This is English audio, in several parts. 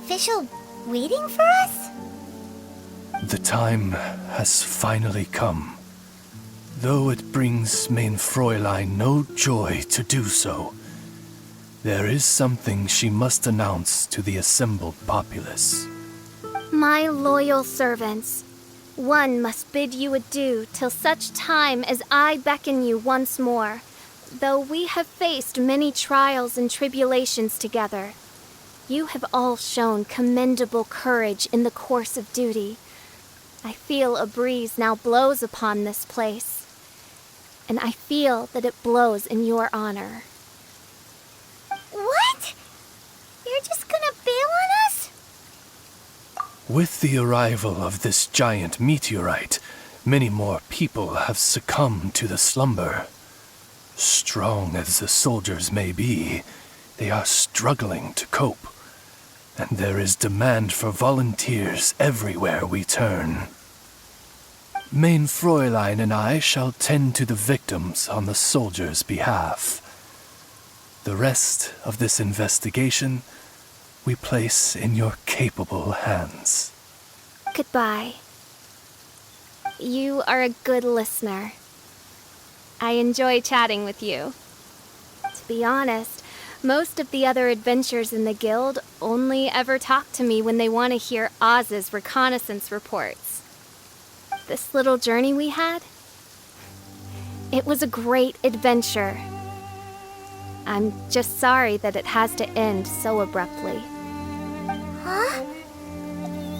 official waiting for us? The time has finally come. Though it brings main Fräulein no joy to do so, there is something she must announce to the assembled populace. My loyal servants, one must bid you adieu till such time as I beckon you once more. Though we have faced many trials and tribulations together, you have all shown commendable courage in the course of duty. I feel a breeze now blows upon this place, and I feel that it blows in your honor. What? You're just gonna bail on us? With the arrival of this giant meteorite, many more people have succumbed to the slumber. Strong as the soldiers may be, they are struggling to cope, and there is demand for volunteers everywhere we turn. Main Fräulein and I shall tend to the victims on the soldiers' behalf. The rest of this investigation we place in your capable hands. Goodbye. You are a good listener. I enjoy chatting with you. To be honest, most of the other adventurers in the guild only ever talk to me when they want to hear Oz's reconnaissance reports. This little journey we had, it was a great adventure. I'm just sorry that it has to end so abruptly. Huh?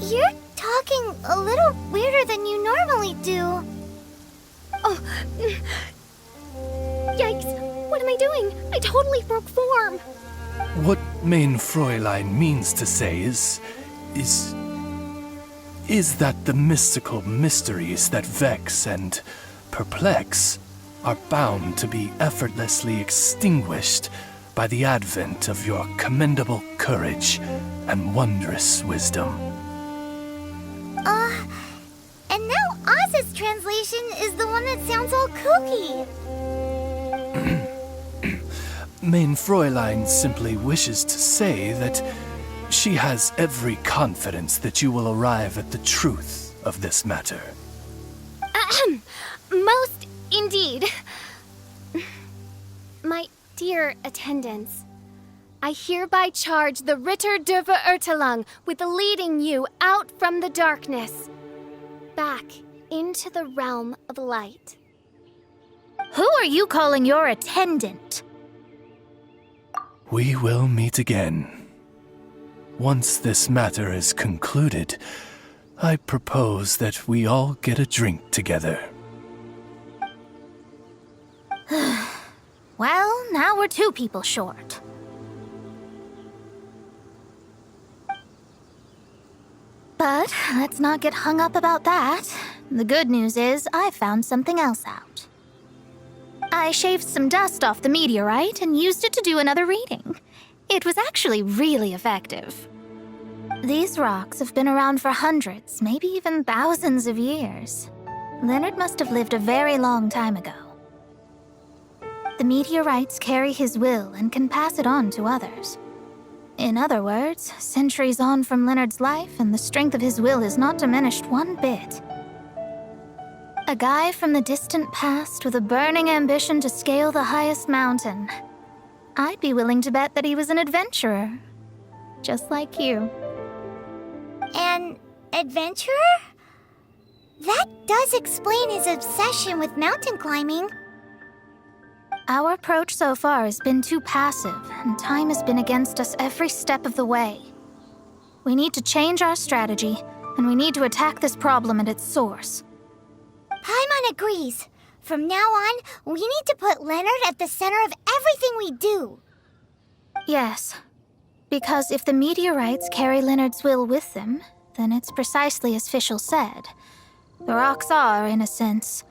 You're talking a little weirder than you normally do. Oh, yikes! What am I doing? I totally broke form! What Main Fräulein means to say is that the mystical mysteries that vex and perplex are bound to be effortlessly extinguished by the advent of your commendable courage and wondrous wisdom. And now Oz's translation is the one that sounds all kooky. Main Fräulein simply wishes to say that she has every confidence that you will arrive at the truth of this matter. Ahem. Most indeed. My dear attendants, I hereby charge the Ritter der Verurteilung with leading you out from the darkness, back into the realm of light. Who are you calling your attendant? We will meet again. Once this matter is concluded, I propose that we all get a drink together. Well, now we're 2 people short. But let's not get hung up about that. The good news is I found something else out. I shaved some dust off the meteorite and used it to do another reading. It was actually really effective. These rocks have been around for hundreds, maybe even thousands of years. Leonard must have lived a very long time ago. The meteorites carry his will and can pass it on to others. In other words, centuries on from Leonard's life, and the strength of his will is not diminished one bit. A guy from the distant past with a burning ambition to scale the highest mountain. I'd be willing to bet that he was an adventurer, just like you. An adventurer? That does explain his obsession with mountain climbing. Our approach so far has been too passive, and time has been against us every step of the way. We need to change our strategy, and we need to attack this problem at its source. Paimon agrees. From now on, we need to put Leonard at the center of everything we do. Yes, because if the meteorites carry Leonard's will with them, then it's precisely as Fischl said. The rocks are, in a sense,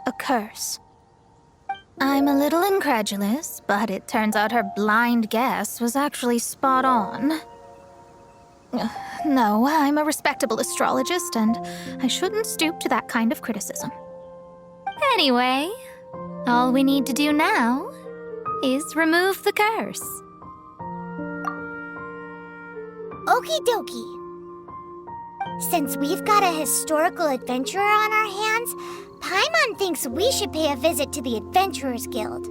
a curse. I'm a little incredulous, but it turns out her blind guess was actually spot on. No, I'm a respectable astrologist, and I shouldn't stoop to that kind of criticism. Anyway, all we need to do now is remove the curse. Okie dokie. Since we've got a historical adventurer on our hands, Paimon thinks we should pay a visit to the Adventurers Guild.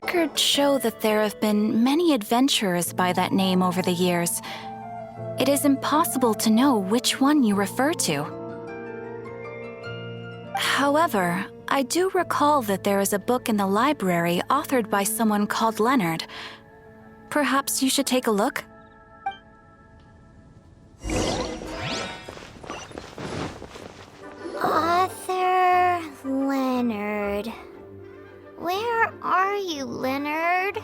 Records show that there have been many adventurers by that name over the years. It is impossible to know which one you refer to. However, I do recall that there is a book in the library authored by someone called Leonard. Perhaps you should take a look? Author Leonard. Where are you, Leonard?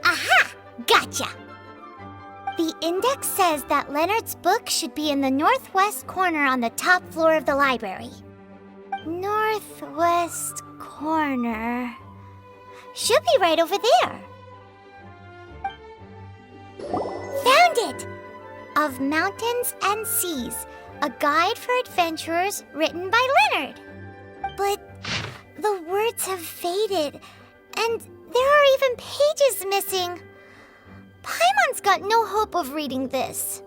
Aha! Gotcha! The index says that Leonard's book should be in the northwest corner on the top floor of the library. Northwest corner. Should be right over there. Found it! Of Mountains and Seas, a guide for adventurers written by Leonard. But the words have faded, and there are even pages missing. Paimon's got no hope of reading this.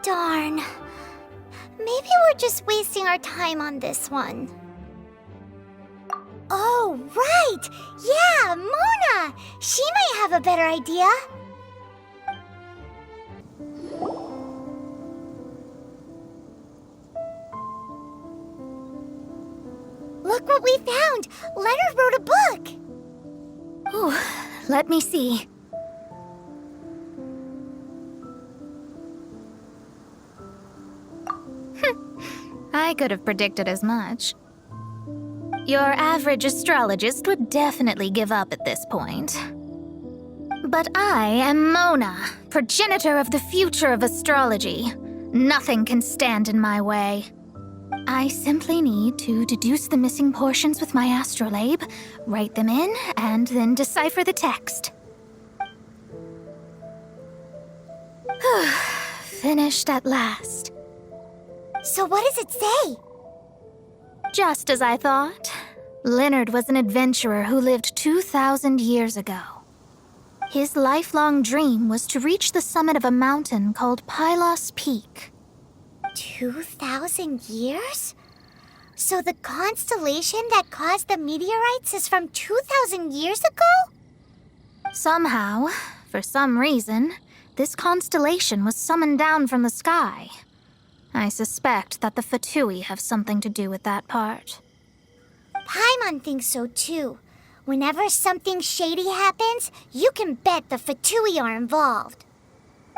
Darn. Maybe we're just wasting our time on this one. Oh, right! Yeah, Mona! She might have a better idea. Look what we found! Leonard wrote a book! Ooh, let me see. I could have predicted as much. Your average astrologist would definitely give up at this point. But I am Mona, progenitor of the future of astrology. Nothing can stand in my way. I simply need to deduce the missing portions with my astrolabe, write them in, and then decipher the text. Finished at last. So what does it say? Just as I thought. Leonard was an adventurer who lived 2,000 years ago. His lifelong dream was to reach the summit of a mountain called Pylos Peak. 2,000 years? So the constellation that caused the meteorites is from 2,000 years ago? Somehow, for some reason, this constellation was summoned down from the sky. I suspect that the Fatui have something to do with that part. Paimon thinks so too. Whenever something shady happens, you can bet the Fatui are involved.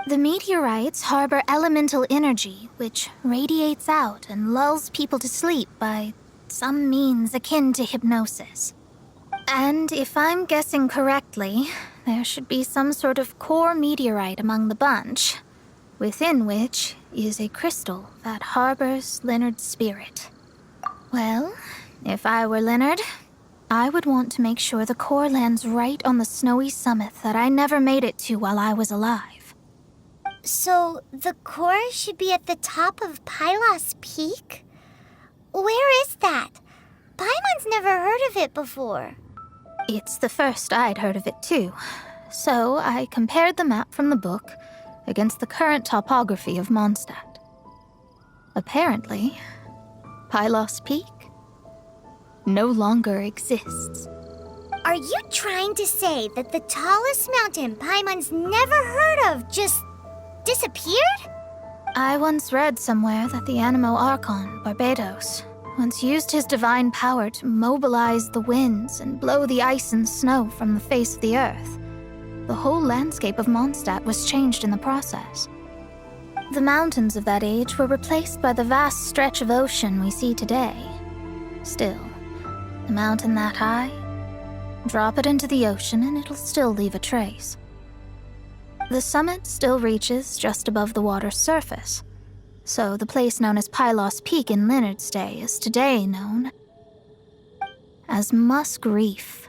The meteorites harbor elemental energy, which radiates out and lulls people to sleep by some means akin to hypnosis. And if I'm guessing correctly, there should be some sort of core meteorite among the bunch, within which is a crystal that harbors Leonard's spirit. Well, if I were Leonard, I would want to make sure the core lands right on the snowy summit that I never made it to while I was alive. So the core should be at the top of Pylos Peak? Where is that? Paimon's never heard of it before. It's the first I'd heard of it too. So I compared the map from the book against the current topography of Mondstadt. Apparently, Pylos Peak no longer exists. Are you trying to say that the tallest mountain Paimon's never heard of just disappeared? I once read somewhere that the Animo Archon, Barbados, once used his divine power to mobilize the winds and blow the ice and snow from the face of the earth. The whole landscape of Mondstadt was changed in the process. The mountains of that age were replaced by the vast stretch of ocean we see today. Still, a mountain that high, drop it into the ocean and it'll still leave a trace. The summit still reaches just above the water's surface, so the place known as Pylos Peak in Leonard's day is today known as Musk Reef.